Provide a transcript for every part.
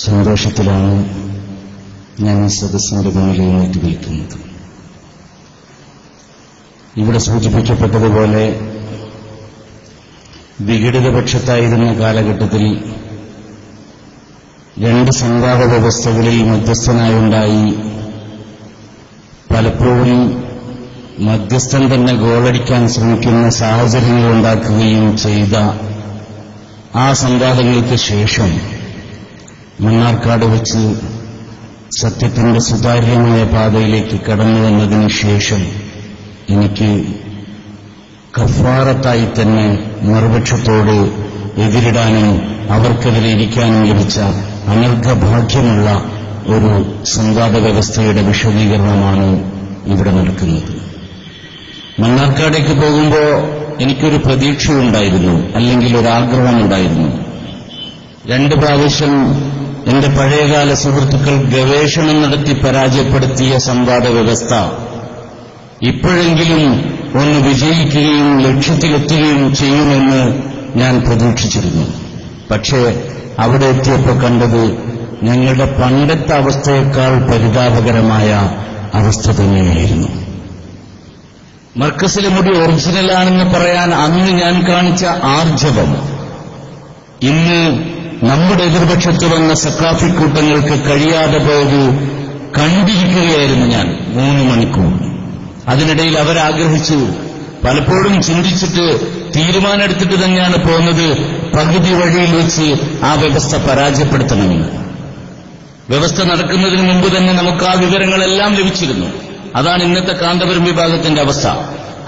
സന്തോഷത്തിലാണ് ഞാൻ ഈ സദസ്സിന്റെ മുന്നിൽ എഴുന്നേറ്റ് നിൽക്കുന്നത്. ഇവിടെ സൂചിപ്പിക്കപ്പെട്ടതുപോലെ വിഘടിതപക്ഷത്തായിരുന്ന കാലഘട്ടത്തിൽ രണ്ട് സംവാദ വ്യവസ്ഥകളിൽ മധ്യസ്ഥനായുണ്ടായി പലപ്പോഴും മധ്യസ്ഥൻ തന്നെ ഗോളടിക്കാൻ ശ്രമിക്കുന്ന സാഹചര്യങ്ങൾ ഉണ്ടാക്കുകയും ചെയ്ത ആ സംവാദങ്ങൾക്ക് ശേഷം മണ്ണാർക്കാട് വെച്ച് സത്യത്തിന്റെ സുതാര്യമായ പാതയിലേക്ക് കടന്നു വന്നതിന് ശേഷം എനിക്ക് കഫാറത്തായി തന്നെ മറുപക്ഷത്തോട് എതിരിടാനും അവർക്കെതിരെ ഇരിക്കാനും ലഭിച്ച അനർഘഭാഗ്യമുള്ള ഒരു സംവാദ വ്യവസ്ഥയുടെ വിശദീകരണമാണ് ഇവിടെ നടക്കുന്നത്. മണ്ണാർക്കാടേക്ക് പോകുമ്പോൾ എനിക്കൊരു പ്രതീക്ഷയുണ്ടായിരുന്നു, അല്ലെങ്കിൽ ഒരാഗ്രഹമുണ്ടായിരുന്നു. 2 പ്രാവശ്യം എന്റെ പഴയകാല സുഹൃത്തുക്കൾ ഗവേഷണം നടത്തി പരാജയപ്പെടുത്തിയ സംവാദ വ്യവസ്ഥ ഇപ്പോഴെങ്കിലും ഒന്ന് വിജയിക്കുകയും ലക്ഷ്യത്തിലെത്തുകയും ചെയ്യുമെന്ന് ഞാൻ പ്രതീക്ഷിച്ചിരുന്നു. പക്ഷേ അവിടെ എത്തിയപ്പോൾ കണ്ടത് ഞങ്ങളുടെ പണ്ടത്തെ അവസ്ഥയേക്കാൾ പരിതാപകരമായ അവസ്ഥ തന്നെയായിരുന്നു. മർക്കസിലെ മുടി ഒറിജിനലാണെന്ന് പറയാൻ അന്ന് ഞാൻ കാണിച്ച ആർജവം ഇന്ന് നമ്മുടെ എതിർപക്ഷത്ത് വന്ന സക്കാഫിക്കൂട്ടങ്ങൾക്ക് കഴിയാതെ പോയത് കണ്ടിരിക്കുകയായിരുന്നു ഞാൻ 3 മണിക്കൂർ. അതിനിടയിൽ അവരാഗ്രഹിച്ചു, പലപ്പോഴും ചിന്തിച്ചിട്ട് തീരുമാനമെടുത്തിട്ട് തന്നെയാണ് പോകുന്നത്, പകുതി വഴിയിൽ വെച്ച് ആ വ്യവസ്ഥ പരാജയപ്പെടുത്തണമെന്ന്. വ്യവസ്ഥ നടക്കുന്നതിന് മുമ്പ് തന്നെ നമുക്ക് ആ വിവരങ്ങളെല്ലാം ലഭിച്ചിരുന്നു. അതാണ് ഇന്നത്തെ കാന്തപുരം വിഭാഗത്തിന്റെ അവസ്ഥ.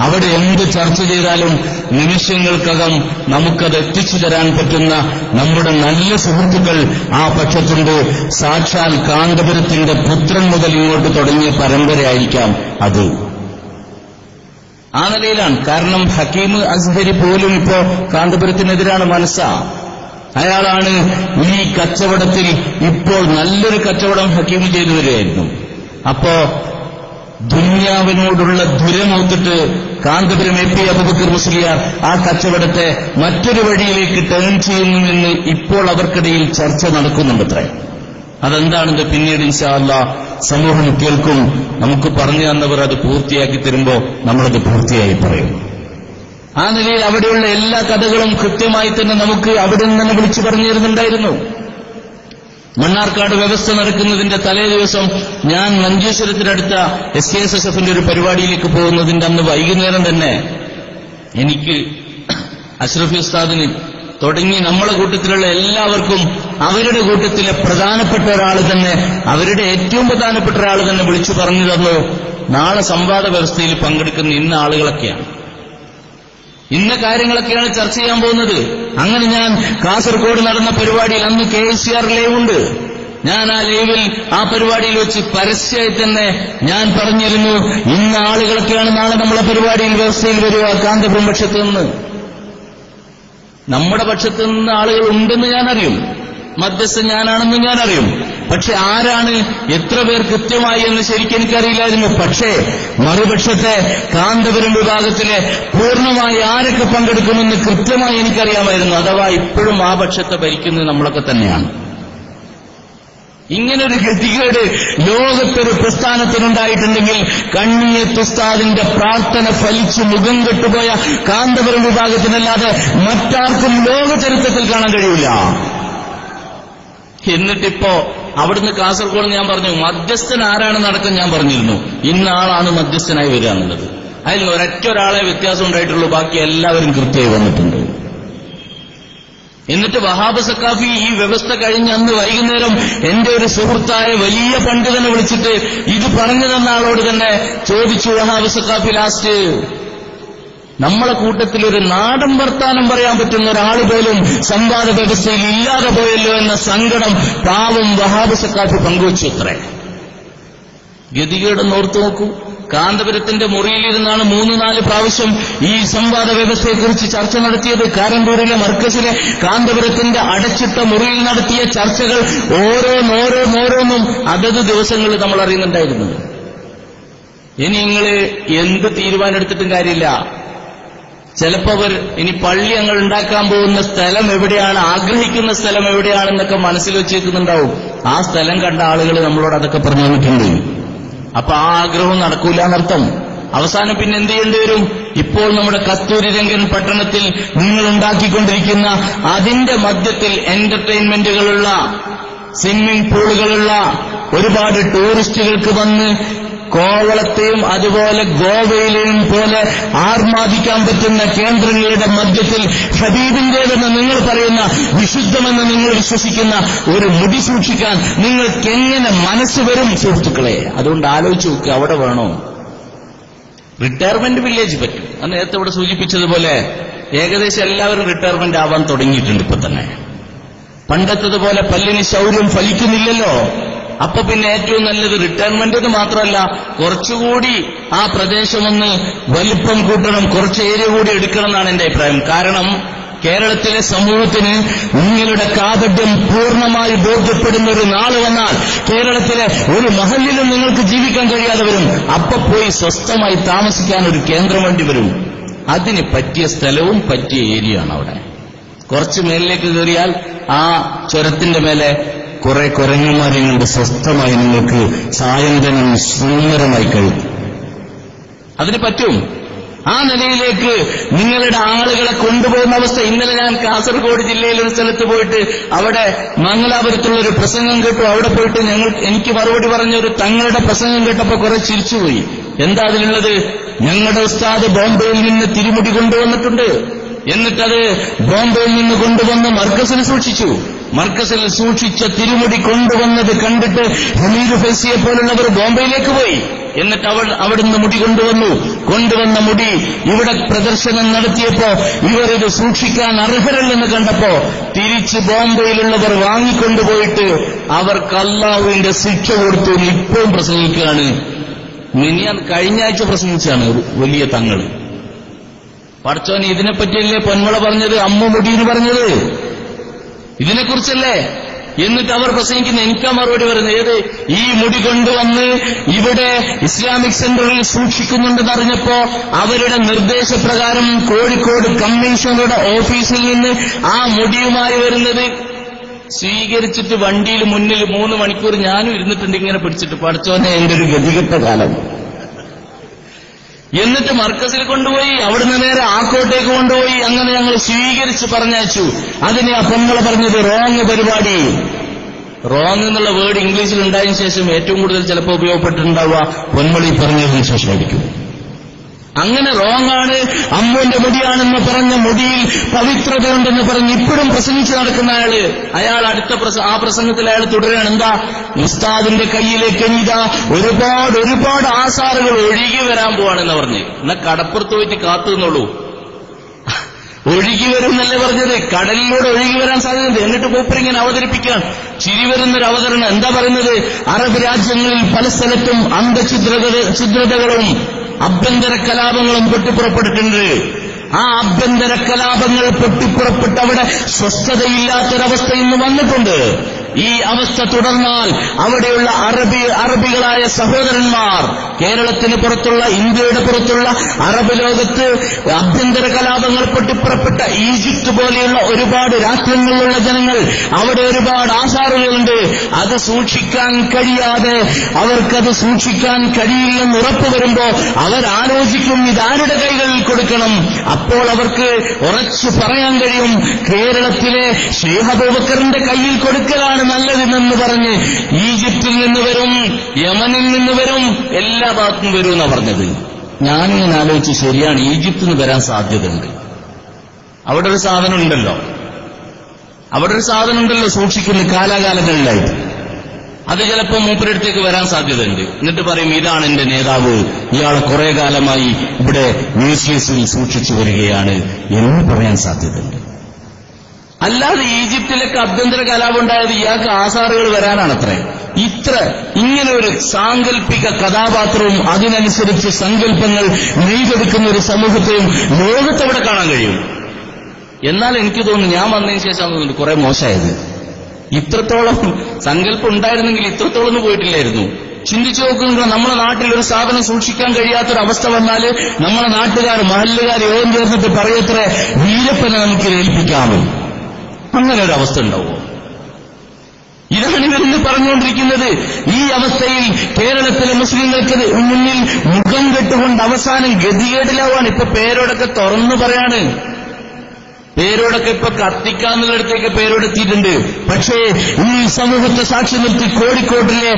അവിടെ എന്ത് ചർച്ച ചെയ്താലും നിമിഷങ്ങൾക്കകം നമുക്കത് എത്തിച്ചു തരാൻ പറ്റുന്ന നമ്മുടെ നല്ല സുഹൃത്തുക്കൾ ആ പക്ഷത്തുണ്ട്. സാക്ഷാൽ കാന്തപുരത്തിന്റെ പുത്രൻ മുതൽ ഇങ്ങോട്ട് തുടങ്ങിയ പരമ്പരയായിരിക്കാം അത്. ആ നിലയിലാണ്. കാരണം ഹക്കീം അസ്ഹരി പോലും ഇപ്പോ കാന്തപുരത്തിനെതിരാണ് മനസ്സാ. അയാളാണ് ഈ കച്ചവടത്തിൽ ഇപ്പോൾ നല്ലൊരു കച്ചവടം ഹക്കീം ചെയ്തു വരികയായിരുന്നു. അപ്പോ ദുന്യാവിനോടുള്ള ദുരമോത്തിട്ട് കാന്തപുരം എ പി അബൂബക്കർ മുസ്ലിയാർ ആ കച്ചവടത്തെ മറ്റൊരു വഴിയിലേക്ക് ടേൺ ചെയ്യുന്നുവെന്ന് ഇപ്പോൾ അവർക്കിടയിൽ ചർച്ച നടക്കുന്നുണ്ടത്രേ. അതെന്താണെന്ന് പിന്നീട് ഇൻഷാ അല്ലാഹ് സമൂഹം കേൾക്കും. നമുക്ക് പറഞ്ഞു തന്നവർ അത് പൂർത്തിയാക്കി തരുമ്പോൾ നമ്മളത് പൂർത്തിയായി പറയും. ആ നിലയിൽ അവിടെയുള്ള എല്ലാ കഥകളും കൃത്യമായി തന്നെ നമുക്ക് അവിടെ നിന്ന് തന്നെ വിളിച്ചു പറഞ്ഞു തരുന്നുണ്ടായിരുന്നു. മണ്ണാർക്കാട് വ്യവസ്ഥ നടക്കുന്നതിന്റെ തലേ ദിവസം ഞാൻ മഞ്ചേശ്വരത്തിനടുത്ത SKSSFന്റെ ഒരു പരിപാടിയിലേക്ക് പോകുന്നതിന്റെ അന്ന് വൈകുന്നേരം തന്നെ എനിക്ക് അഷ്റഫി ഉസ്താദിന് തുടങ്ങി നമ്മളെ കൂട്ടത്തിലുള്ള എല്ലാവർക്കും അവരുടെ കൂട്ടത്തിലെ പ്രധാനപ്പെട്ട ഒരാൾ തന്നെ, അവരുടെ ഏറ്റവും പ്രധാനപ്പെട്ട ഒരാൾ തന്നെ വിളിച്ചു പറഞ്ഞു തന്നു, നാളെ സംവാദ വ്യവസ്ഥയിൽ പങ്കെടുക്കുന്ന ഇന്ന ആളുകളൊക്കെയാണ്, ഇന്ന കാര്യങ്ങളൊക്കെയാണ് ചർച്ച ചെയ്യാൻ പോകുന്നത്. അങ്ങനെ ഞാൻ കാസർഗോഡ് നടന്ന പരിപാടിയിൽ അന്ന് KCR ലൈവ് ഉണ്ട്. ഞാൻ ആ ലൈവിൽ ആ പരിപാടിയിൽ വെച്ച് പരസ്യമായി തന്നെ ഞാൻ പറഞ്ഞിരുന്നു, ഇന്ന ആളുകളൊക്കെയാണ് നാളെ നമ്മളെ പരിപാടിയിൽ വ്യവസ്ഥയിൽ വരിക കാന്തപുരം പക്ഷത്ത് നിന്ന്. നമ്മുടെ പക്ഷത്ത് നിന്ന് ആളുകൾ ഉണ്ടെന്ന് ഞാനറിയും, മധ്യസ്ഥൻ ഞാനാണെന്ന് ഞാനറിയും. പക്ഷെ ആരാണ്, എത്ര പേർ കൃത്യമായി എന്ന് ശരിക്കും എനിക്കറിയില്ലായിരുന്നു. പക്ഷേ മറുപക്ഷത്തെ കാന്തപുരം വിഭാഗത്തിലെ പൂർണ്ണമായി ആരൊക്കെ പങ്കെടുക്കുമെന്ന് കൃത്യമായി എനിക്കറിയാമായിരുന്നു. അഥവാ ഇപ്പോഴും ആ പക്ഷത്തെ ഭരിക്കുന്നത് നമ്മളൊക്കെ തന്നെയാണ്. ഇങ്ങനൊരു ഗതികേട് ലോകത്തൊരു പ്രസ്ഥാനത്തിനുണ്ടായിട്ടുണ്ടെങ്കിൽ കണ്ണിയത്ത് ഉസ്താദിന്റെ പ്രാർത്ഥന ഫലിച്ച് മുഖം കെട്ടുപോയ കാന്തപുരം വിഭാഗത്തിനല്ലാതെ മറ്റാർക്കും ലോക ചരിത്രത്തിൽ കാണാൻ കഴിയില്ല. എന്നിട്ടിപ്പോ അവിടുന്ന് കാസർഗോഡ് ഞാൻ പറഞ്ഞു, മധ്യസ്ഥൻ ആരാണെന്നടക്കം ഞാൻ പറഞ്ഞിരുന്നു. ഇന്ന ആളാണ് മധ്യസ്ഥനായി വരിക എന്നുള്ളത്. അതിൽ ഒരൊറ്റ ഒരാളെ വ്യത്യാസം ഉണ്ടായിട്ടുള്ളൂ, ബാക്കി എല്ലാവരും കൃത്യമായി വന്നിട്ടുണ്ട്. എന്നിട്ട് വഹാബ് സക്കാഫി ഈ വ്യവസ്ഥ കഴിഞ്ഞ് അന്ന് വൈകുന്നേരം എന്റെ ഒരു സുഹൃത്തായ വലിയ പണ്ഡിതനെ വിളിച്ചിട്ട് ഇത് പറഞ്ഞു തന്ന ആളോട് തന്നെ ചോദിച്ചു, വഹാബ് സക്കാഫി ലാസ്റ്റ് നമ്മളെ കൂട്ടത്തിൽ ഒരു നാടൻ വർത്താനം പറയാൻ പറ്റുന്ന ഒരാൾ പോലും സംവാദ വ്യവസ്ഥയിൽ ഇല്ലാതെ പോയല്ലോ എന്ന സങ്കടം പാവം വഹാബ് സക്കാഫി പങ്കുവച്ചു. അത്രേ ഗതികേടെന്ന് ഓർത്തു നോക്കൂ. കാന്തപുരത്തിന്റെ മുറിയിലിരുന്നാണ് 3-4 പ്രാവശ്യം ഈ സംവാദ വ്യവസ്ഥയെക്കുറിച്ച് ചർച്ച നടത്തിയത്. കാരന്തൂരിലെ മർക്കസിലെ കാന്തപുരത്തിന്റെ അടച്ചിട്ട മുറിയിൽ നടത്തിയ ചർച്ചകൾ ഓരോന്നോരോന്നും അതത് ദിവസങ്ങളിൽ നമ്മൾ അറിയുന്നുണ്ടായിരുന്നു. ഇനി നിങ്ങൾ എന്ത് തീരുമാനം എടുത്തിട്ടും കാര്യമില്ല. ചിലപ്പോ അവർ ഇനി പള്ളി ഞങ്ങൾ ഉണ്ടാക്കാൻ പോകുന്ന സ്ഥലം എവിടെയാണ്, ആഗ്രഹിക്കുന്ന സ്ഥലം എവിടെയാണെന്നൊക്കെ മനസ്സിൽ വെച്ചേക്കുന്നുണ്ടാവും. ആ സ്ഥലം കണ്ട ആളുകൾ നമ്മളോട് അതൊക്കെ പറഞ്ഞു തന്നിട്ടുണ്ട്. അപ്പൊ ആ ആഗ്രഹം നടക്കൂല എന്നർത്ഥം. അവസാനം പിന്നെ എന്ത് ചെയ്യേണ്ടി വരും? ഇപ്പോൾ നമ്മുടെ കസ്തൂരി രംഗൻ പട്ടണത്തിൽ നിങ്ങൾ ഉണ്ടാക്കിക്കൊണ്ടിരിക്കുന്ന അതിന്റെ മധ്യത്തിൽ എന്റർടൈൻമെന്റുകളുള്ള, സ്വിമ്മിംഗ് പൂളുകളുള്ള, ഒരുപാട് ടൂറിസ്റ്റുകൾക്ക് വന്ന് കോവളത്തെയും അതുപോലെ ഗോവയിലെയും പോലെ ആർമാദിക്കാൻ പറ്റുന്ന കേന്ദ്രങ്ങളുടെ മധ്യത്തിൽ ഹബീബിന്റേതെന്ന് നിങ്ങൾ പറയുന്ന, വിശുദ്ധമെന്ന് നിങ്ങൾ വിശ്വസിക്കുന്ന ഒരു മുടി സൂക്ഷിക്കാൻ നിങ്ങൾക്ക് എങ്ങനെ മനസ്സ് വരും സുഹൃത്തുക്കളെ? അതുകൊണ്ട് ആലോചിച്ച് നോക്കുക, അവിടെ വേണോ? റിട്ടയർമെന്റ് വില്ലേജ് പറ്റും. അത് നേരത്തെ ഇവിടെ സൂചിപ്പിച്ചതുപോലെ ഏകദേശം എല്ലാവരും റിട്ടയർമെന്റ് ആവാൻ തുടങ്ങിയിട്ടുണ്ട് ഇപ്പൊ തന്നെ. പണ്ടത്തതുപോലെ പല്ലിന് ശൗര്യം ഫലിക്കുന്നില്ലല്ലോ. അപ്പൊ പിന്നെ ഏറ്റവും നല്ലത് റിട്ടയർമെന്റ് എന്ന് മാത്രമല്ല, കുറച്ചുകൂടി ആ പ്രദേശമൊന്ന് വലിപ്പം കൂട്ടണം, കുറച്ച് ഏരിയ കൂടി എടുക്കണം എന്നാണ് എന്റെ അഭിപ്രായം. കാരണം കേരളത്തിലെ സമൂഹത്തിന് നിങ്ങളുടെ കാപട്യം പൂർണ്ണമായി ബോധ്യപ്പെടുന്ന ഒരു നാള് വന്നാൽ കേരളത്തിലെ ഒരു മഹല്ലിലും നിങ്ങൾക്ക് ജീവിക്കാൻ കഴിയാതെ വരും. അപ്പൊ പോയി സ്വസ്ഥമായി താമസിക്കാൻ ഒരു കേന്ദ്രം വേണ്ടി വരും. അതിന് പറ്റിയ സ്ഥലവും പറ്റിയ ഏരിയ ആണ് അവിടെ. കുറച്ച് മേലിലേക്ക് കയറിയാൽ ആ ചുരത്തിന്റെ മേലെ കുറെ കുരങ്ങന്മാരെ കൊണ്ട് സ്വസ്ഥമായി നിങ്ങൾക്ക് സായന്തനം സുന്ദരമായി കഴിയും. അതിന് പറ്റും. ആ നിലയിലേക്ക് നിങ്ങളുടെ ആളുകളെ കൊണ്ടുപോകുന്ന അവസ്ഥ. ഇന്നലെ ഞാൻ കാസർഗോഡ് ജില്ലയിലെ ഒരു സ്ഥലത്ത് പോയിട്ട് അവിടെ മംഗലാപുരത്തുള്ളൊരു പ്രസംഗം കേട്ടു. അവിടെ പോയിട്ട് എനിക്ക് മറുപടി പറഞ്ഞ ഒരു തങ്ങളുടെ പ്രസംഗം കേട്ടപ്പോ കുറെ ചിരിച്ചുപോയി. എന്താ അതിലുള്ളത്? ഞങ്ങളുടെ ഉസ്താദ് ബോംബെയിൽ നിന്ന് തിരുമുടി കൊണ്ടുവന്നിട്ടുണ്ട്, എന്നിട്ടത് ബോംബെയിൽ നിന്ന് കൊണ്ടുവന്ന് മർക്കസിൽ സൂക്ഷിച്ചു. മർക്കസിൽ സൂക്ഷിച്ച തിരുമുടി കൊണ്ടുവന്നത് കണ്ടിട്ട് ഹമീദ് ഫൈസിയെ പോലുള്ളവർ ബോംബെയിലേക്ക് പോയി. എന്നിട്ട് അവിടുന്ന് മുടി കൊണ്ടുവന്ന മുടി ഇവിടെ പ്രദർശനം നടത്തിയപ്പോ ഇവരിത് സൂക്ഷിക്കാൻ അർഹരല്ലെന്ന് കണ്ടപ്പോ തിരിച്ച് ബോംബെയിലുള്ളവർ വാങ്ങിക്കൊണ്ടുപോയിട്ട് അവർക്ക് അല്ലാഹുവിന്റെ ശിക്ഷ കൊടുത്തു. ഇപ്പോഴും പ്രസംഗിക്കുകയാണ്. കഴിഞ്ഞ ആഴ്ച പ്രസംഗിച്ചാണ് വലിയ തങ്ങള്. പടച്ചോന് ഇതിനെപ്പറ്റിയല്ലേ പൊന്മള പറഞ്ഞത്, അമ്മ മുടിയെന്ന് പറഞ്ഞത് ഇതിനെക്കുറിച്ചല്ലേ? എന്നിട്ട് അവർ പ്രസംഗിക്കുന്ന എനിക്കാ മറുപടി പറയുന്നത് ഏത്? ഈ മുടി കൊണ്ടുവന്ന് ഇവിടെ ഇസ്ലാമിക് സെന്ററിൽ സൂക്ഷിക്കുന്നുണ്ടെന്ന് അറിഞ്ഞപ്പോ അവരുടെ നിർദ്ദേശപ്രകാരം കോഴിക്കോട് കമ്മീഷണറുടെ ഓഫീസിൽ നിന്ന് ആ മുടിയുമായി വരുന്നത് സ്വീകരിച്ചിട്ട് വണ്ടിയിൽ മുന്നിൽ 3 മണിക്കൂർ ഞാനും ഇരുന്നിട്ടുണ്ട് ഇങ്ങനെ പിടിച്ചിട്ട്. പഠിച്ചോനെ എന്റെ ഒരു ഗതികെട്ട കാലം. എന്നിട്ട് മർക്കസിൽ കൊണ്ടുപോയി, അവിടുന്ന് നേരെ ആക്കോട്ടേക്ക് കൊണ്ടുപോയി. അങ്ങനെ ഞങ്ങൾ സ്വീകരിച്ച് പറഞ്ഞയച്ചു. അതിനെ ആ പൊന്മള പറഞ്ഞത് റോങ് പരിപാടി. റോങ് എന്നുള്ള വേർഡ് ഇംഗ്ലീഷിൽ ഉണ്ടായതിനു ശേഷം ഏറ്റവും കൂടുതൽ ചിലപ്പോൾ ഉപയോഗപ്പെട്ടിട്ടുണ്ടാവുക പൊന്മളി പറഞ്ഞതിന് ശേഷമായിരിക്കും. അങ്ങനെ റോങ്ങാണ്, അമ്മുവിന്റെ മുടിയാണെന്ന് പറഞ്ഞ മുടിയിൽ പവിത്രതയുണ്ടെന്ന് പറഞ്ഞ് ഇപ്പോഴും പ്രസംഗിച്ച് നടക്കുന്ന അയാൾ അടുത്ത ആ പ്രസംഗത്തിൽ അയാൾ തുടരുകയാണ്. എന്താ? ഉസ്താദിന്റെ കയ്യിലേക്ക് ഇതാ ഒരുപാട് ആസാറുകൾ ഒഴുകി വരാൻ പോവാണെന്ന് പറഞ്ഞ്. എന്നാ കടപ്പുറത്ത് പോയിട്ട് കാത്തു നിന്നുള്ളൂ. ഒഴുകി വരും എന്നല്ലേ പറഞ്ഞത്? കടലിലൂടെ ഒഴുകി വരാൻ സാധ്യതയുണ്ട്. എന്നിട്ട് മൂപ്പരിങ്ങനെ അവതരിപ്പിക്കാൻ ചിരി വരുന്നൊരു അവതരണം. എന്താ പറയുന്നത്? അറബ് രാജ്യങ്ങളിൽ പല സ്ഥലത്തും അന്ധഛിദ്രതകളും ആഭ്യന്തര കലാപങ്ങളും പൊട്ടിപ്പുറപ്പെട്ടിട്ടുണ്ട്. ആ ആഭ്യന്തര കലാപങ്ങൾ പൊട്ടിപ്പുറപ്പെട്ട് അവിടെ സ്വസ്ഥതയില്ലാത്തൊരവസ്ഥ ഇന്ന് വന്നിട്ടുണ്ട്. ഈ അവസ്ഥ തുടർന്നാൽ അവിടെയുള്ള അറബികളായ സഹോദരന്മാർ, കേരളത്തിന് പുറത്തുള്ള, ഇന്ത്യയുടെ പുറത്തുള്ള അറബ് ലോകത്ത് ആഭ്യന്തര കലാപങ്ങൾ പൊട്ടിപ്പുറപ്പെട്ട ഈജിപ്ത് പോലെയുള്ള ഒരുപാട് രാഷ്ട്രങ്ങളിലുള്ള ജനങ്ങൾ, അവിടെ ഒരുപാട് ആചാരങ്ങളുണ്ട്. അത് സൂക്ഷിക്കാൻ കഴിയാതെ അവർക്കത് സൂക്ഷിക്കാൻ കഴിയില്ലെന്ന് ഉറപ്പ് വരുമ്പോ അവരാലോചിക്കും ഇതാരുടെ കൈകളിൽ കൊടുക്കണം. അപ്പോൾ അവർക്ക് ഉറച്ചു പറയാൻ കഴിയും കേരളത്തിലെ ശൈഖ് അബൂബക്കറിന്റെ കയ്യിൽ കൊടുക്കലാണ് നല്ലതെന്ന് പറഞ്ഞ് ഈജിപ്തിൽ നിന്ന് വരും, യമനിൽ നിന്ന് വരും, എല്ലാ ഭാഗത്തും വരും എന്നാണ് പറഞ്ഞത്. ഞാനിങ്ങനെ ആലോചിച്ച് ശരിയാണ്, ഈജിപ്തിൽ നിന്ന് വരാൻ സാധ്യതയുണ്ട്. അവിടെ ഒരു സാധനം ഉണ്ടല്ലോ സൂക്ഷിക്കുന്ന കാലാകാലങ്ങളിലായിട്ട്. അത് ചിലപ്പോൾ മൂപ്പരടുത്തേക്ക് വരാൻ സാധ്യതയുണ്ട്. എന്നിട്ട് പറയും ഇതാണ് എന്റെ നേതാവ്, ഇയാളെ കുറെ കാലമായി ഇവിടെ മ്യൂസിയസിൽ സൂക്ഷിച്ചു വരികയാണ് എന്ന് പറയാൻ സാധ്യതയുണ്ട്. അല്ലാതെ ഈജിപ്തിലൊക്കെ ആഭ്യന്തര കലാപം ഉണ്ടായത് ഇയാൾക്ക് ആസാറുകൾ വരാനാണത്രേ. ഇങ്ങനെ ഒരു സാങ്കല്പിക കഥാപാത്രവും അതിനനുസരിച്ച് സങ്കല്പങ്ങൾ നെയ്തെടുക്കുന്ന ഒരു സമൂഹത്തെയും ലോകത്തവിടെ കാണാൻ കഴിയും. എന്നാൽ എനിക്ക് തോന്നുന്നു ഞാൻ വന്നതിന് ശേഷം കുറെ മോശമായത്. ഇത്രത്തോളം സങ്കല്പം ഉണ്ടായിരുന്നെങ്കിൽ ഇത്രത്തോളം പോയിട്ടില്ലായിരുന്നു. ചിന്തിച്ചു നോക്കുക, നമ്മുടെ നാട്ടിൽ ഒരു സാധനം സൂക്ഷിക്കാൻ കഴിയാത്തൊരവസ്ഥ വന്നാൽ നമ്മുടെ നാട്ടുകാർ മഹല്ലുകാർ യോഗം ചേർന്നിട്ട് പറയത്രേ വീരപ്പനെ നമുക്ക് ഏൽപ്പിക്കാമോ? അങ്ങനെ ഒരു അവസ്ഥ ഉണ്ടാവുമോ? ഇതാണ് ഇവരിന്ന് പറഞ്ഞുകൊണ്ടിരിക്കുന്നത്. ഈ അവസ്ഥയിൽ കേരളത്തിലെ മുസ്ലിങ്ങൾക്ക് മുന്നിൽ മുഖം കെട്ടുകൊണ്ട് അവസാനം ഗതികേടിലാവാണ്. ഇപ്പൊ പേരോടൊക്കെ തുറന്നു പറയാണ്. പേരോടൊക്കെ ഇപ്പൊ കത്തിക്കാന്നുള്ളിടത്തേക്ക് പേരോടെത്തിയിട്ടുണ്ട്. പക്ഷേ ഈ സമൂഹത്തെ സാക്ഷി നിർത്തി കോഴിക്കോട്ടിലെ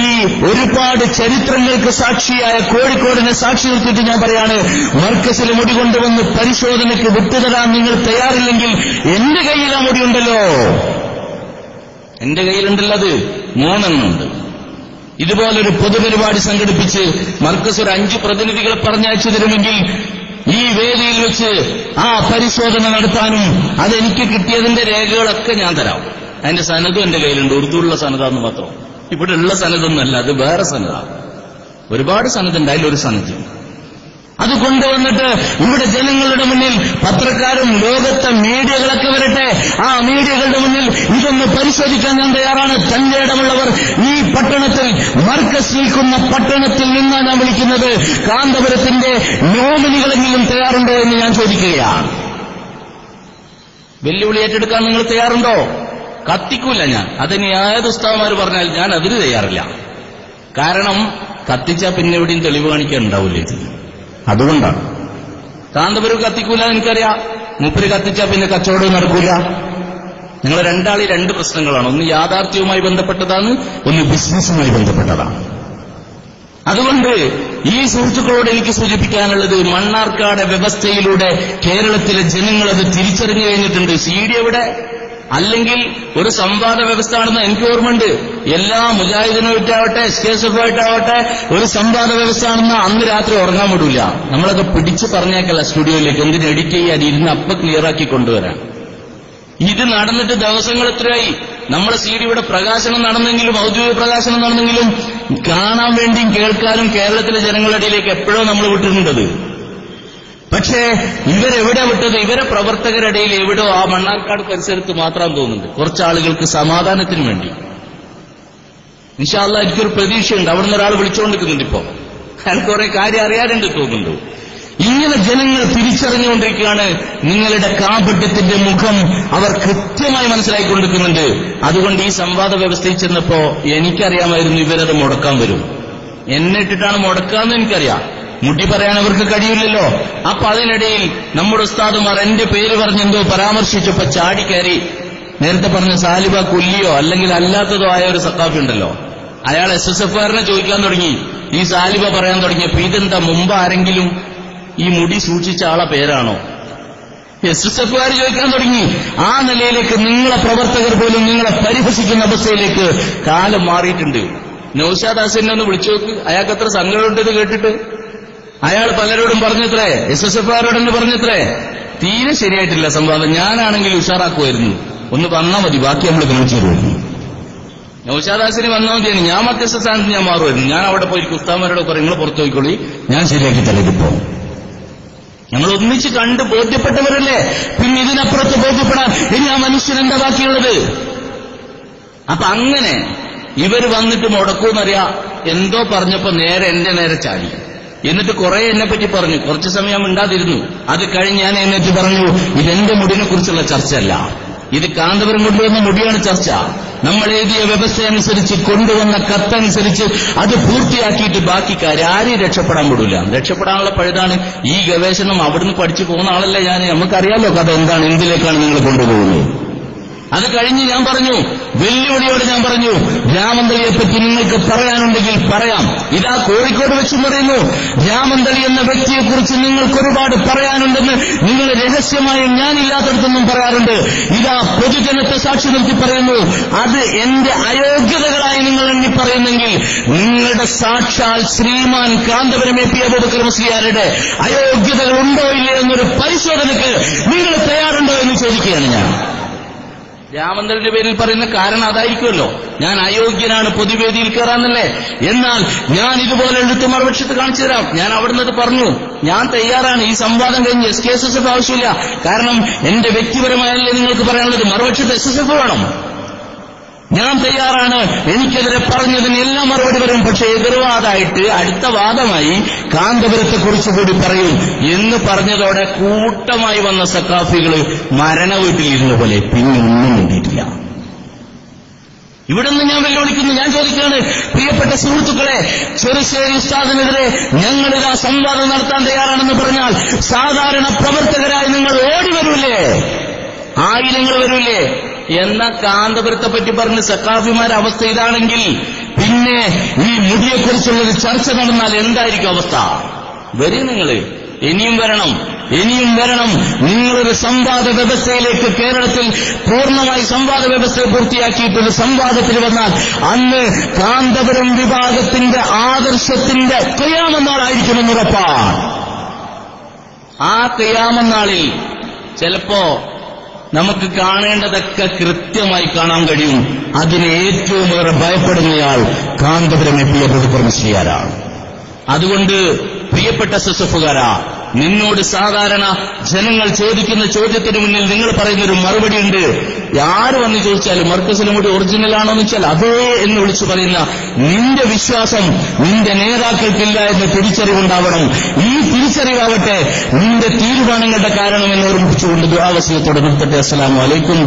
ഈ ഒരുപാട് ചരിത്രങ്ങൾക്ക് സാക്ഷിയായ കോഴിക്കോടിനെ സാക്ഷി നിർത്തിയിട്ട് ഞാൻ പറയാണ്, മർക്കസിലെ മുടി കൊണ്ടുവന്ന് പരിശോധനയ്ക്ക് വിട്ടുതരാൻ നിങ്ങൾ തയ്യാറില്ലെങ്കിൽ എന്റെ കയ്യിൽ ആ മുടിയുണ്ടല്ലോ, എന്റെ കയ്യിലുണ്ടല്ലോ, അത് 3 എണ്ണമുണ്ട്. ഇതുപോലൊരു പൊതുപരിപാടി സംഘടിപ്പിച്ച് മർക്കസ് ഒരു 5 പ്രതിനിധികളെ പറഞ്ഞയച്ചു തരുമെങ്കിൽ ഈ വേദിയിൽ വെച്ച് ആ പരിശോധന നടത്താനും അതെനിക്ക് കിട്ടിയതിന്റെ രേഖകളൊക്കെ ഞാൻ തരാം. അതിന്റെ സനദും എന്റെ കയ്യിലുണ്ട്. ഉറുദുള്ള സനദാന്ന് മാത്രം. ഇവിടെ ഉള്ള സനദൊന്നല്ല, അത് വേറെ സനദാണ്. ഒരുപാട് സനദുണ്ട്, അതിലൊരു സനദ് അത് കൊണ്ടുവന്നിട്ട് ഇവിടെ ജനങ്ങളുടെ മുന്നിൽ പത്രക്കാരും ലോകത്തെ മീഡിയകളൊക്കെ വരട്ടെ, ആ മീഡിയകളുടെ മുന്നിൽ ഇതൊന്ന് പരിശോധിക്കാൻ ഞാൻ തയ്യാറാണ്. തന്റെ ഇടമുള്ളവർ ഈ പട്ടണത്തിൽ മർക്കസ് നിൽക്കുന്ന പട്ടണത്തിൽ നിന്നാണ് ഞാൻ വിളിക്കുന്നത്. കാന്തപുരത്തിന്റെ നോമിനികളെങ്കിലും തയ്യാറുണ്ടോ എന്ന് ഞാൻ ചോദിക്കുകയാണ്. വെല്ലുവിളി ഏറ്റെടുക്കാൻ നിങ്ങൾ തയ്യാറുണ്ടോ? കത്തിക്കൂല ഞാൻ. അതിന് ഏത് ഉസ്താദുമാർ പറഞ്ഞാൽ ഞാൻ അതിന് തയ്യാറില്ല. കാരണം കത്തിച്ചാൽ പിന്നെ എവിടെയും തെളിവ് കാണിക്കാൻ ഉണ്ടാവില്ല. ഇത് അതുകൊണ്ടാണ്. കാന്തപുരം കത്തിക്കൂല എനിക്കറിയാം. മൂപ്പര് കത്തിച്ചാൽ പിന്നെ കച്ചവടവും നടക്കൂല. നിങ്ങൾ രണ്ടാളി 2 പ്രശ്നങ്ങളാണ്. ഒന്ന് യാഥാർത്ഥ്യവുമായി ബന്ധപ്പെട്ടതാണ്, ഒന്ന് ബിസിനസ്സുമായി ബന്ധപ്പെട്ടതാണ്. അതുകൊണ്ട് ഈ സുഹൃത്തുക്കളോട് എനിക്ക് സൂചിപ്പിക്കാനുള്ളത്, മണ്ണാർക്കാട് വ്യവസ്ഥയിലൂടെ കേരളത്തിലെ ജനങ്ങളത് തിരിച്ചറിഞ്ഞു കഴിഞ്ഞിട്ടുണ്ട്. CD എവിടെ? അല്ലെങ്കിൽ ഒരു സംവാദ വ്യവസ്ഥ ആണെന്ന് എനിക്ക് ഓർമ്മയുണ്ട്. എല്ലാ മുജാഹിദിനുമായിട്ടാവട്ടെ SKSF ആയിട്ടാവട്ടെ ഒരു സംവാദ വ്യവസ്ഥ ആണെന്ന് അന്ന് രാത്രി ഉറങ്ങാൻ വിടൂല. നമ്മളൊക്കെ പിടിച്ചു പറഞ്ഞേക്കല്ല സ്റ്റുഡിയോയിലേക്ക്, എന്തിന് എഡിറ്റ് ചെയ്യാൻ, ഇരുന്ന് അപ്പ ക്ലിയറാക്കി കൊണ്ടുവരാൻ. ഇത് നടന്നിട്ട് ദിവസങ്ങൾ എത്രയായി? നമ്മുടെ CD ഇവിടെ പ്രകാശനം നടന്നെങ്കിലും, ഔദ്യോഗിക പ്രകാശനം നടന്നെങ്കിലും കാണാൻ വേണ്ടിയും കേൾക്കാനും കേരളത്തിലെ ജനങ്ങളുടെ ഇടയിലേക്ക് എപ്പോഴോ നമ്മൾ വിട്ടിട്ടുണ്ടത്. പക്ഷേ ഇവരെവിടെ വിട്ടത്? ഇവരെ പ്രവർത്തകരുടെ ഇടയിൽ എവിടോ ആ മണ്ണാർക്കാട് പരിസരത്ത് മാത്രം തോന്നുന്നുണ്ട്. കുറച്ചാളുകൾക്ക് സമാധാനത്തിന് വേണ്ടി. ഇൻഷാ അല്ലാഹ് എനിക്കൊരു പ്രതീക്ഷയുണ്ട്. അവിടുന്ന് ഒരാൾ വിളിച്ചുകൊണ്ടിരിക്കുന്നുണ്ട്. ഇപ്പോ അയാൾ കുറെ കാര്യം അറിയാനുണ്ട് തോന്നുന്നുണ്ട്. ഇങ്ങനെ ജനങ്ങൾ തിരിച്ചറിഞ്ഞുകൊണ്ടിരിക്കുകയാണ്. നിങ്ങളുടെ കാപട്യത്തിന്റെ മുഖം അവർ കൃത്യമായി മനസ്സിലാക്കിക്കൊണ്ടിരിക്കുന്നുണ്ട്. അതുകൊണ്ട് ഈ സംവാദ വ്യവസ്ഥയിൽ ചെന്നപ്പോ എനിക്കറിയാമായിരുന്നു ഇവരത് മുടക്കാൻ വരും. എന്നെ ഇട്ടിട്ടാണ് മുടക്കാന്ന് എനിക്കറിയാം. മുടി പറയാൻ അവർക്ക് കഴിയില്ലല്ലോ. അപ്പൊ അതിനിടയിൽ നമ്മുടെ ഉസ്താദുമാർ എന്റെ പേര് പറഞ്ഞെന്തോ പരാമർശിച്ചപ്പോ ചാടിക്കയറി. നേരത്തെ പറഞ്ഞ സാലിബ കുല്ലിയോ അല്ലെങ്കിൽ അല്ലാത്തതോ ആയ ഒരു സഖാഫി ഉണ്ടല്ലോ, അയാൾ SSFകാരനെ ചോദിക്കാൻ തുടങ്ങി. ഈ സാലിബ പറയാൻ തുടങ്ങിയപ്പോ ഇതെന്താ, മുമ്പ് ആരെങ്കിലും ഈ മുടി സൂക്ഷിച്ച ആളെ പേരാണോ? SSFകാർ ചോദിക്കാൻ തുടങ്ങി. ആ നിലയിലേക്ക് നിങ്ങളെ പ്രവർത്തകർ പോലും നിങ്ങളെ പരിഹസിക്കുന്ന അവസ്ഥയിലേക്ക് കാലം മാറിയിട്ടുണ്ട്. നൗഷാദ് ഹസനെ ഒന്ന് വിളിച്ചു നോക്ക്, അയാൾക്ക് എത്ര സങ്കടമുണ്ടെന്ന് കേട്ടിട്ട്. അയാൾ പലരോടും പറഞ്ഞത്രേ, SSFകാരോടെന്ന് പറഞ്ഞത്രേ, തീരെ ശരിയായിട്ടില്ല സംവാദം, ഞാനാണെങ്കിൽ ഉഷാറാക്കുമായിരുന്നു, ഒന്ന് വന്നാൽ മതി, ബാക്കി നമ്മൾ കാണിച്ചു തരുമായിരുന്നു. നൗഷാദ് ഹസന് വന്നാൽ മതിയാണ്, ഞാൻ മധ്യസ്ഥ സ്ഥാനത്ത് ഞാൻ മാറുമായിരുന്നു. ഞാൻ അവിടെ പോയി ഉസ്താദന്മാരോട് പറയും, നിങ്ങൾ പുറത്തു പോയിക്കോളി, ഞാൻ ശരിയാക്കി തലയിപ്പോ. ഞങ്ങൾ ഒന്നിച്ച് കണ്ട് ബോധ്യപ്പെട്ടവരല്ലേ, പിന്നെ ഇതിനപ്പുറത്ത് ബോധ്യപ്പെടാൻ ഇനി ആ മനുഷ്യൻ എന്താ ബാക്കിയുള്ളത്? അപ്പൊ അങ്ങനെ ഇവർ വന്നിട്ട് മുടക്കൂന്നറിയാം. എന്തോ പറഞ്ഞപ്പോ നേരെ എന്റെ നേരെ ചാടി. എന്നിട്ട് കുറെ എന്നെപ്പറ്റി പറഞ്ഞു. കുറച്ചു സമയം മിണ്ടാതിരുന്നു. അത് കഴിഞ്ഞ് ഞാൻ എന്നിട്ട് പറഞ്ഞു, ഇതെന്റെ മുടിനെ കുറിച്ചുള്ള ചർച്ചയല്ല, ഇത് കാന്തപുരം കൊണ്ടുവന്ന മുടിയാണ് ചർച്ച. നമ്മൾ എഴുതിയ വ്യവസ്ഥ അനുസരിച്ച് കൊണ്ടുവന്ന കത്തനുസരിച്ച് അത് പൂർത്തിയാക്കിയിട്ട് ബാക്കി കാര്യം ആരെയും രക്ഷപ്പെടാൻ വിടൂല. രക്ഷപ്പെടാനുള്ള പഴുതാണ് ഈ ഗവേഷണം. അവിടുന്ന് പഠിച്ചു പോകുന്ന ആളല്ലേ ഞാൻ. നമുക്കറിയാലോ കഥ എന്താണ്, എന്തിലേക്കാണ് നിങ്ങൾ കൊണ്ടുപോകുന്നത്. അത് കഴിഞ്ഞ് ഞാൻ പറഞ്ഞു, വെല്ലുവിളിയോട് ഞാൻ പറഞ്ഞു, രാമന്തളിയെപ്പറ്റി നിങ്ങൾക്ക് പറയാനുണ്ടെങ്കിൽ പറയാം. ഇതാ കോഴിക്കോട് വെച്ച് പറയുന്നു, രാമന്തളി എന്ന വ്യക്തിയെക്കുറിച്ച് നിങ്ങൾക്ക് ഒരുപാട് പറയാനുണ്ടെന്ന് നിങ്ങൾ രഹസ്യമായി ഞാനില്ലാത്തടത്തൊന്നും പറയാറുണ്ട്. ഇതാ പൊതുജനത്തെ സാക്ഷി നിർത്തി പറയുന്നു. അത് എന്റെ അയോഗ്യതകളായി നിങ്ങൾ എണ്ണി പറയുന്നെങ്കിൽ നിങ്ങളുടെ സാക്ഷാൽ ശ്രീമാൻ കാന്തപുരം AP അബൂബക്കർ മുസ്ലിയാരുടെ അയോഗ്യതകൾ ഉണ്ടോ ഇല്ലയോ എന്നൊരു പരിശോധനയ്ക്ക് നിങ്ങൾ തയ്യാറുണ്ടോ എന്ന് ചോദിക്കുകയാണ് ഞാൻ. രാമന്തലിന്റെ പേരിൽ പറയുന്ന കാരണം അതായിരിക്കുമല്ലോ, ഞാൻ അയോഗ്യനാണ് പൊതുവേദിയിൽ കയറാന്നല്ലേ. എന്നാൽ ഞാൻ ഇതുപോലെ എടുത്ത് മറുപക്ഷത്ത് കാണിച്ചു തരാം. ഞാൻ അവിടുന്ന് പറഞ്ഞു, ഞാൻ തയ്യാറാണ്. ഈ സംവാദം കഴിഞ്ഞ് SKSF ആവശ്യമില്ല. കാരണം എന്റെ വ്യക്തിപരമായല്ലേ നിങ്ങൾക്ക് പറയാനുള്ളത്, മറുപക്ഷത്ത് SSF വേണം. ഞാൻ തയ്യാറാണ്, എനിക്കെതിരെ പറഞ്ഞതിന് എല്ലാം മറുപടി പറയും. പക്ഷേ എതിർവാദമായിട്ട് അടുത്ത വാദമായി കാന്തപുരത്തെക്കുറിച്ച് കൂടി പറയും എന്ന് പറഞ്ഞതോടെ കൂട്ടമായി വന്ന സഖാഫികള് മരണ വീട്ടിലിരുന്ന പോലെ പിന്നെ ഒന്നും വേണ്ടിയിട്ടില്ല. ഇവിടെ നിന്ന് ഞാൻ വെല്ലുവിളിക്കുന്നു. ഞാൻ ചോദിക്കുകയാണ്, പ്രിയപ്പെട്ട സുഹൃത്തുക്കളെ, ചെറുശ്ശേരി ഉസ്താദിനെതിരെ ഞങ്ങളിതാ സംവാദം നടത്താൻ തയ്യാറാണെന്ന് പറഞ്ഞാൽ സാധാരണ പ്രവർത്തകരായി നിങ്ങൾ ഓടി വരൂലേ? ആയിരങ്ങൾ വരൂലേ? എന്ന കാന്തപുരത്തെ പറ്റി പറഞ്ഞ് സഖാഫിമാരുടെ അവസ്ഥ ഇതാണെങ്കിൽ പിന്നെ ഈ മുടിയെക്കുറിച്ചുള്ളൊരു ചർച്ച നടന്നാൽ എന്തായിരിക്കും അവസ്ഥ? വരും നിങ്ങൾ, ഇനിയും വരണം, ഇനിയും വരണം. നിങ്ങളൊരു സംവാദ വ്യവസ്ഥയിലേക്ക്, കേരളത്തിൽ പൂർണ്ണമായി സംവാദ വ്യവസ്ഥ പൂർത്തിയാക്കിയിട്ടൊരു സംവാദത്തിൽ വന്നാൽ അന്ന് കാന്തപുരം വിഭാഗത്തിന്റെ ആദർശത്തിന്റെ ഖിയാമത്ത് ഉറപ്പാണ്. ആ ഖിയാമത്ത് ചിലപ്പോ നമുക്ക് കാണേണ്ടതൊക്കെ കൃത്യമായി കാണാൻ കഴിയും. അതിന് ഏറ്റവും ഏറെ ഭയപ്പെടുന്നയാൾ കാന്തപുരം എത്തിയ പൊതുപ്രമുഖിയാരാണ്. അതുകൊണ്ട് പ്രിയപ്പെട്ട എസ്എസ്എഫുകാരാ, നിന്നോട് സാധാരണ ജനങ്ങൾ ചോദിക്കുന്ന ചോദ്യത്തിന് മുന്നിൽ നിങ്ങൾ പറയുന്നൊരു മറുപടിയുണ്ട്. ആര് വന്ന് ചോദിച്ചാലും മർക്കസിന് കൂടി ഒറിജിനലാണോ എന്ന് വെച്ചാൽ അതേ എന്ന് വിളിച്ചു പറയുന്ന നിന്റെ വിശ്വാസം നിന്റെ നേതാക്കൾക്കില്ല എന്ന തിരിച്ചറിവുണ്ടാവണം. ഈ തിരിച്ചറിവാവട്ടെ നിന്റെ തീരുമാനങ്ങളുടെ കാരണമെന്ന് ഓർമ്മിപ്പിച്ചുകൊണ്ട് ദുആ വസിയത്തോടെ നിർത്തട്ടെ. അസ്സലാമു അലൈക്കും.